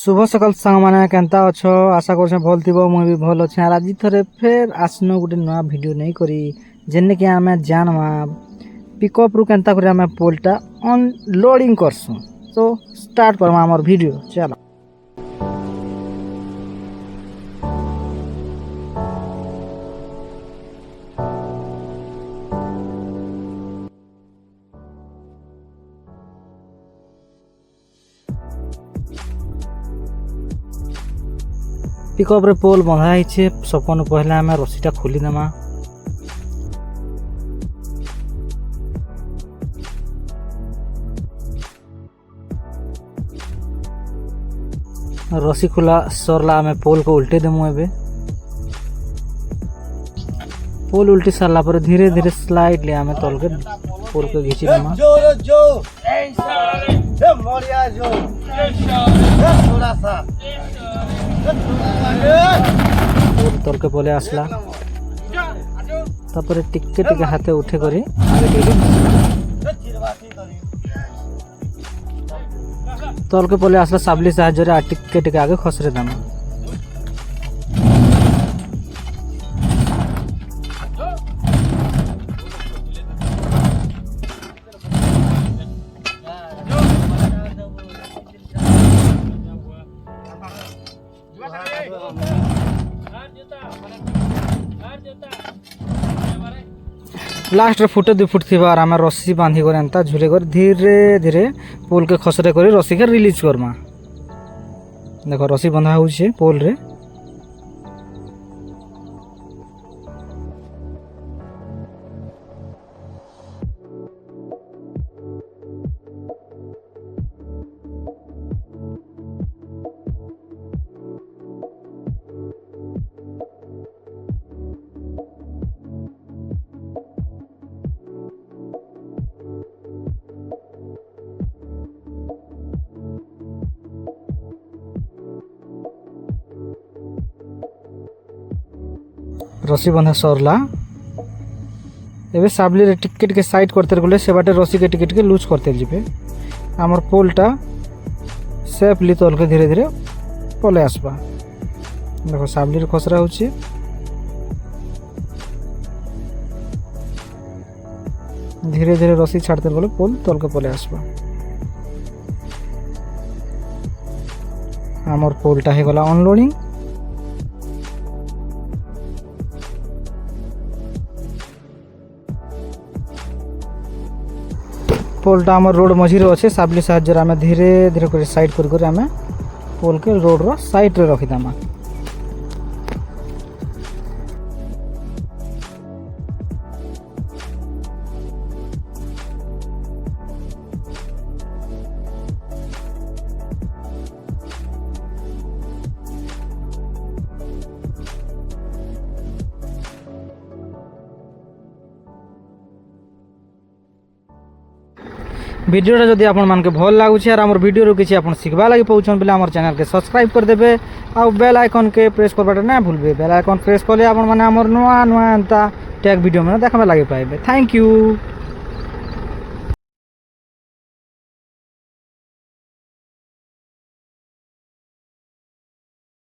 शुभ सकाल सांग मैंने केनता अच्छो आशा कर भल थी मुझे भी भल अच्छे आज थे फेर आसनु गोटे नुआ वीडियो नहीं करी जेने कि आम जानमा पिकअप रु केनता करी आम पोलटा अनलोडिंग करसु तो स्टार्ट करमा आमर वीडियो चलो। पिकअप रे पोल बंधा है सबको पहले आम रस्सीटा खोलीदेमा रस्सी खोला सरला आम पोल को उल्टे देमु एबे पोल उल्टी सारा पर धीरे धीरे स्लाइडली आम तल के पोल को घिची देमा तल के बोले आसला तापर टिके टिके हाथे उठे करी तल के बोले आसला साबली साहाय्य टिके टिके आगे खसरे दाम लास्ट रे फुटे 2 फुट थी बार आम रस्सी बांधी कर एंता झुले कर धीरे धीरे पोल के खसरे कर रस्सी के रिलीज करमा देखो रस्सी बंधा होउछे पोल रे रस्सी बंधा सरला एबे साबली रे टिके टिके साइड करते गले से बाटे रस्सी के टिके टिके लूज करते जिबे हमर पोलटा सेफली तल के धीरे धीरे पले आसबा देखो साबली रे खसरा होची धीरे धीरे रस्सी छाड़ते गले पोल तल के पले आसबा हमर पोलटा हे गला अनलोडिंग पोलटा आम रोड मझी अच्छे साबली साहाय्य आम धीरे धीरे कर साइड कर आम पोल के रोड रो साइड रे रखीदेमा वीडियोटा जदि आपण मानके भल लागुछि और हमर वीडियो रो किछि आपण सिखबा लागि पहुचन बेले हमर चैनल के सब्सक्राइब कर देबे आ बेल आइकन के प्रेस करबाटा ना भूलबे बेल आइकन प्रेस करले आपण माने हमर नया नया अंता टैग वीडियो में देखबा लागि पाइबे। Thank you.